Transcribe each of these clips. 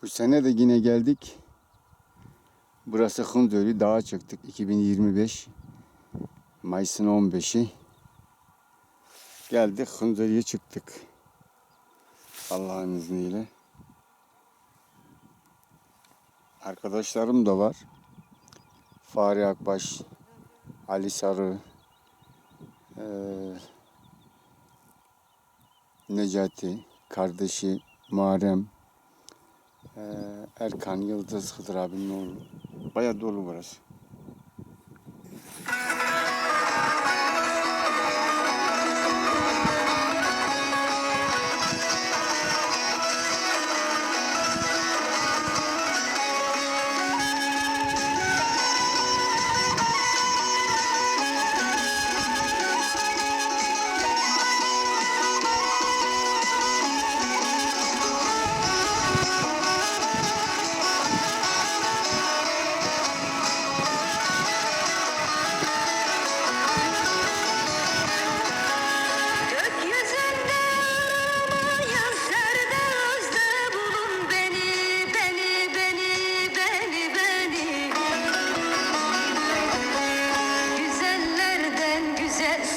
Bu sene de yine geldik. Burası Hınzöli. Dağa çıktık. 2025 Mayıs'ın 15'i. Geldik Hınzöli'ye çıktık. Allah'ın izniyle. Arkadaşlarım da var. Fahri Akbaş, Ali Sarı, Necati, kardeşi Muharrem, Erkan, Yıldız, Hıdır abinin oğlu. Bayağı dolu burası.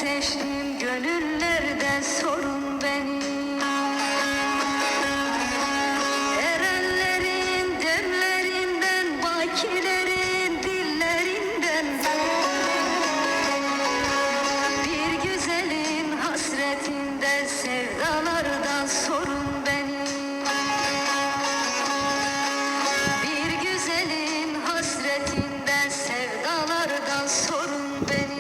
Seçtim gönüllerden sorun beni. Erenlerin demlerinden, bakilerin dillerinden, bir güzelin hasretinden, sevdalardan sorun beni. Bir güzelin hasretinden, sevdalardan sorun beni.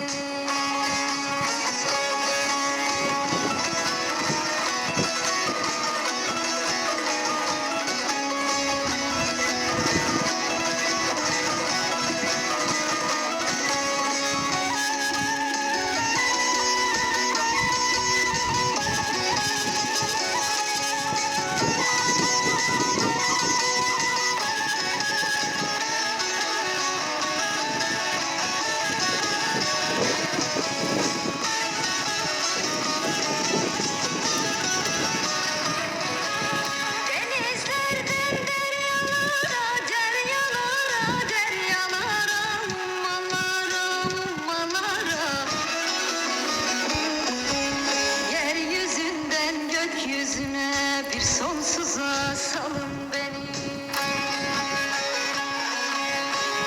Yüzüne bir sonsuza salın beni.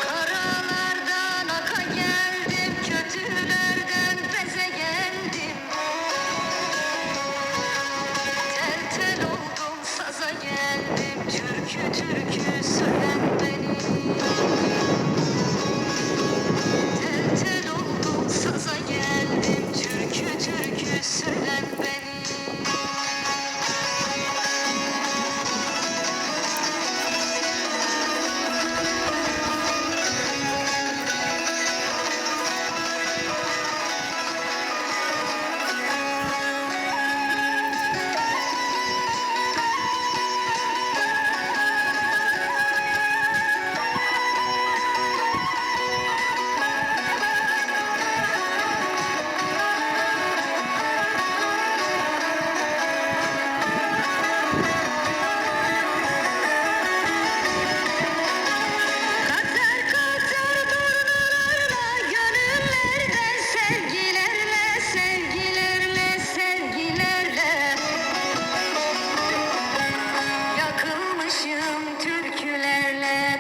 Karalardan aka geldim, kötülerden beze geldim. Tel tel oldum, saza geldim, türkü türkü söylen beni. Tel tel oldum, saza geldim, türkü türkü söylen beni.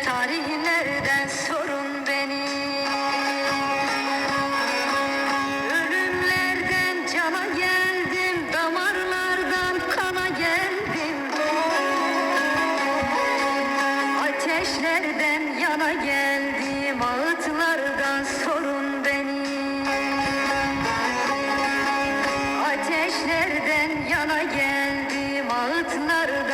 Tarihlerden sorun beni. Ölümlerden cana geldim, damarlardan kana geldim. Ateşlerden yana geldim, ağıtlardan sorun beni. Ateşlerden yana geldim, ağıtlardan